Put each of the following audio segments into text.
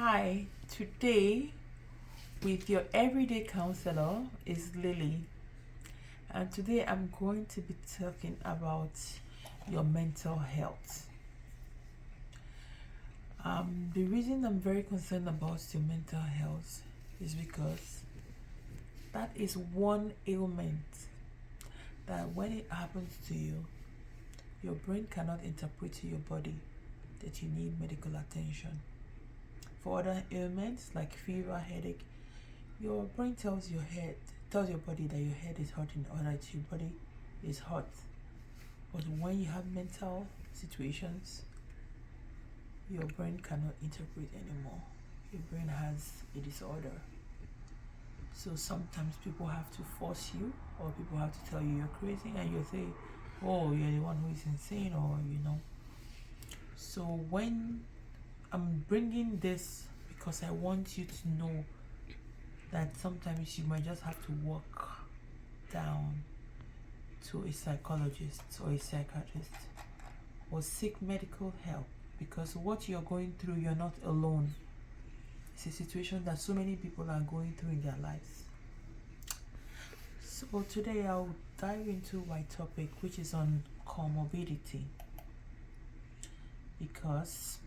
Hi, today with your everyday counselor is Lily, and today I'm going to be talking about your mental health. The reason I'm very concerned about your mental health is because that is one ailment that when it happens to you, your brain cannot interpret to your body that you need medical attention. For other ailments like fever, headache, your brain tells your body that your head is hurting or that your body is hot. But when you have mental situations, your brain cannot interpret anymore. Your brain has a disorder. So sometimes people have to force you, or people have to tell you you're crazy, and you say, oh, you're the one who is insane, or. So when I'm bringing this because I want you to know that sometimes you might just have to walk down to a psychologist or a psychiatrist or seek medical help, because what you're going through, you're not alone. It's a situation that so many people are going through in their lives. So today I'll dive into my topic, which is on comorbidity, because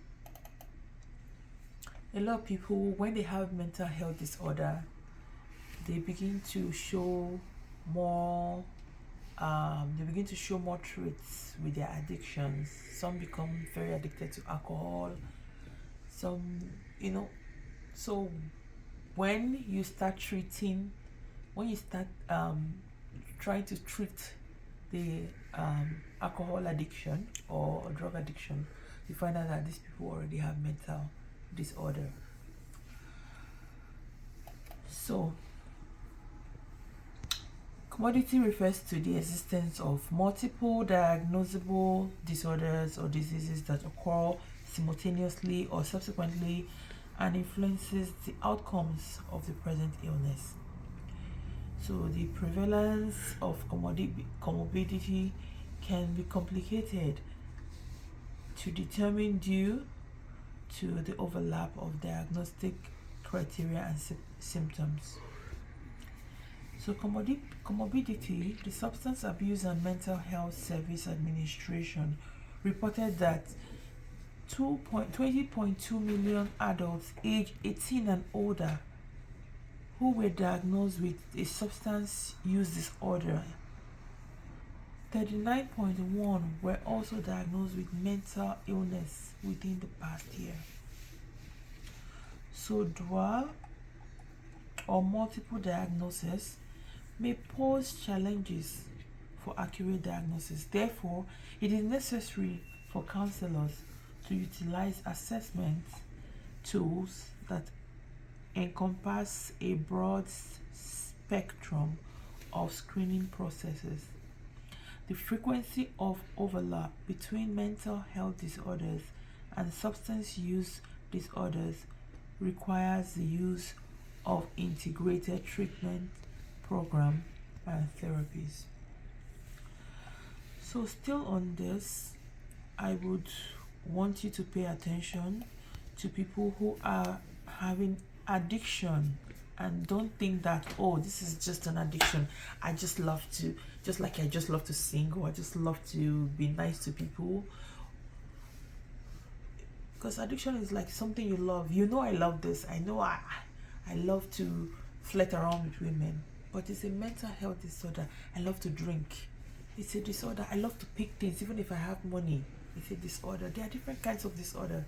a lot of people, when they have mental health disorder, they begin to show more traits with their addictions. Some become very addicted to alcohol, some so when you start trying to treat the alcohol addiction or drug addiction, you find out that these people already have mental disorder. So comorbidity refers to the existence of multiple diagnosable disorders or diseases that occur simultaneously or subsequently and influences the outcomes of the present illness. So the prevalence of comorbidity can be complicated to determine due to the overlap of diagnostic criteria and symptoms. So comorbidity, the Substance Abuse and Mental Health Service Administration reported that 20.2 million adults aged 18 and older who were diagnosed with a substance use disorder, 39.1 were also diagnosed with mental illness within the past year. So dual or multiple diagnosis may pose challenges for accurate diagnosis. Therefore, it is necessary for counselors to utilize assessment tools that encompass a broad spectrum of screening processes. The frequency of overlap between mental health disorders and substance use disorders requires the use of integrated treatment program and therapies. So still on this, I would want you to pay attention to people who are having addiction, and don't think that, oh, this is just an addiction. I just love to sing, or I just love to be nice to people. Because addiction is like something you love. I love this. I know I love to flirt around with women, but it's a mental health disorder. I love to drink. It's a disorder. I love to pick things, even if I have money. It's a disorder. There are different kinds of disorder.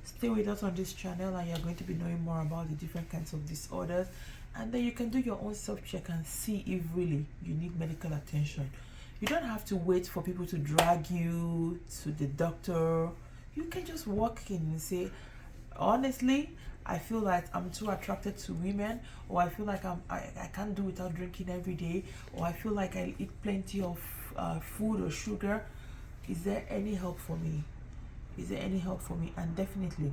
Stay with us on this channel, and you're going to be knowing more about the different kinds of disorders, and then you can do your own self-check and see if really you need medical attention. You don't have to wait for people to drag you to the doctor. You can just walk in and say, honestly, I feel like I'm too attracted to women, or I feel like I can't do without drinking every day, or I feel like I eat plenty of food or sugar. Is there any help for me? And definitely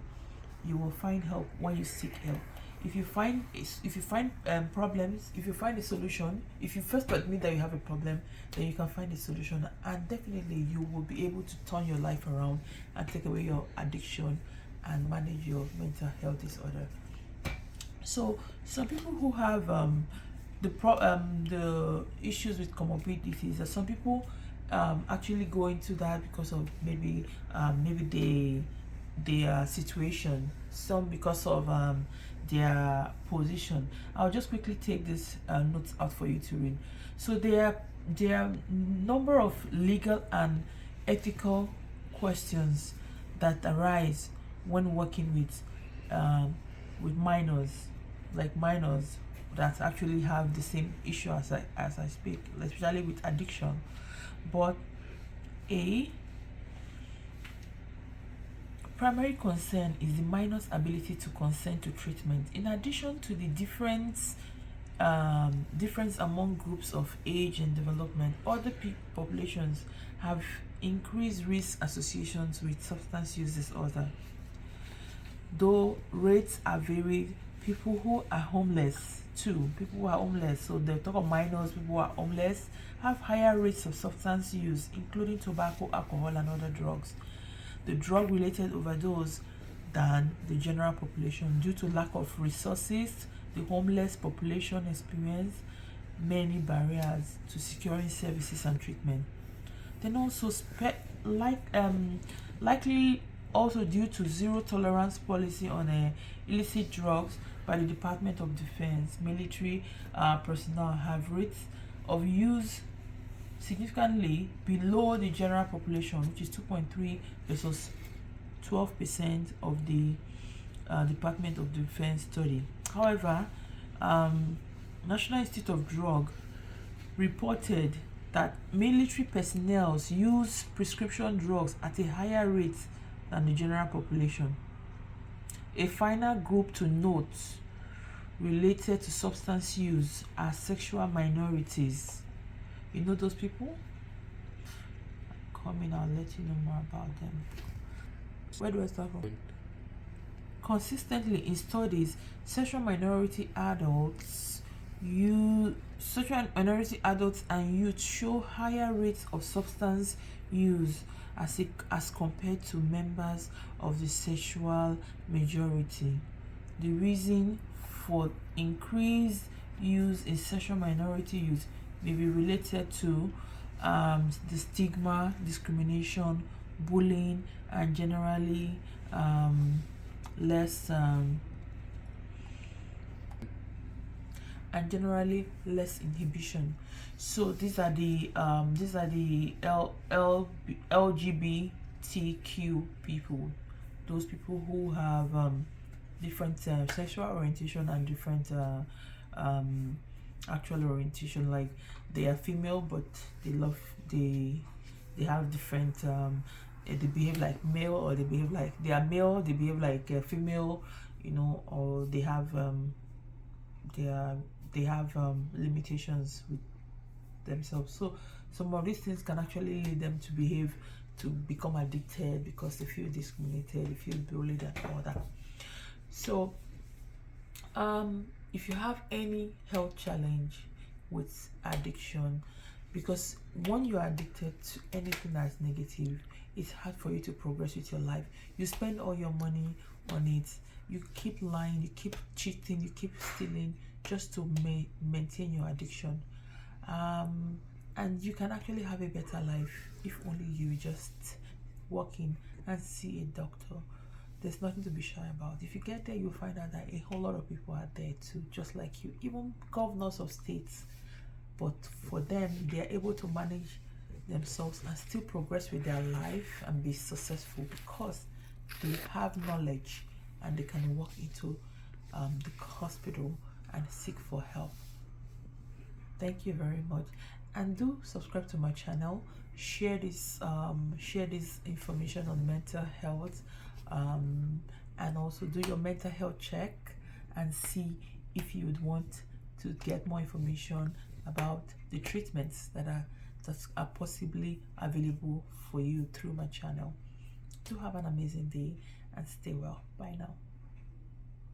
you will find help when you seek help. If you find problems, if you find a solution, if you first admit that you have a problem, then you can find a solution, and definitely you will be able to turn your life around and take away your addiction and manage your mental health disorder. So some people who have the issues with comorbidities, some people actually go into that because of maybe their situation, some because of their position. I'll just quickly take this notes out for you to read. So there are number of legal and ethical questions that arise when working with minors, like minors that actually have the same issue as I speak, especially with addiction. But a primary concern is the minor's ability to consent to treatment. In addition to the difference among groups of age and development, other populations have increased risk associations with substance use disorder. Though rates are varied, people who are homeless too, so they talk of minors, people who are homeless, have higher rates of substance use, including tobacco, alcohol, and other drugs. The drug-related overdose than the general population due to lack of resources. The homeless population experience many barriers to securing services and treatment. Then also likely also due to zero tolerance policy on illicit drugs by the Department of Defense, military personnel have rates of use significantly below the general population, which is 2.3 versus 12% of the Department of Defense study. However, National Institute of Drug reported that military personnel use prescription drugs at a higher rate than the general population. A final group to note related to substance use are sexual minorities. You know those people? Come in, I'll let you know more about them. Where do I start from? Consistently in studies, sexual minority adults and youth show higher rates of substance use as compared to members of the sexual majority. The reason for increased use in sexual minority youth may be related to the stigma, discrimination, bullying, and generally less inhibition. So these are the LGBTQ people, those people who have different sexual orientation and different actual orientation, like they are female but they have different they behave like male, or they behave like they are male, they behave like female, or they have limitations with themselves. So some of these things can actually lead them to become addicted because they feel discriminated, they feel bullied and all that. So if you have any health challenge with addiction, because when you are addicted to anything that's negative, it's hard for you to progress with your life. You spend all your money on it, you keep lying, you keep cheating, you keep stealing just to maintain your addiction. And you can actually have a better life if only you just walk in and see a doctor. There's nothing to be shy about. If you get there, you'll find out that a whole lot of people are there too, just like you, even governors of states. But for them, they are able to manage themselves and still progress with their life and be successful because they have knowledge and they can walk into the hospital and seek for help. Thank you very much, and do subscribe to my channel. Share this information on mental health, and also do your mental health check and see if you would want to get more information about the treatments that are possibly available for you through my channel. Do have an amazing day and stay well. Bye now.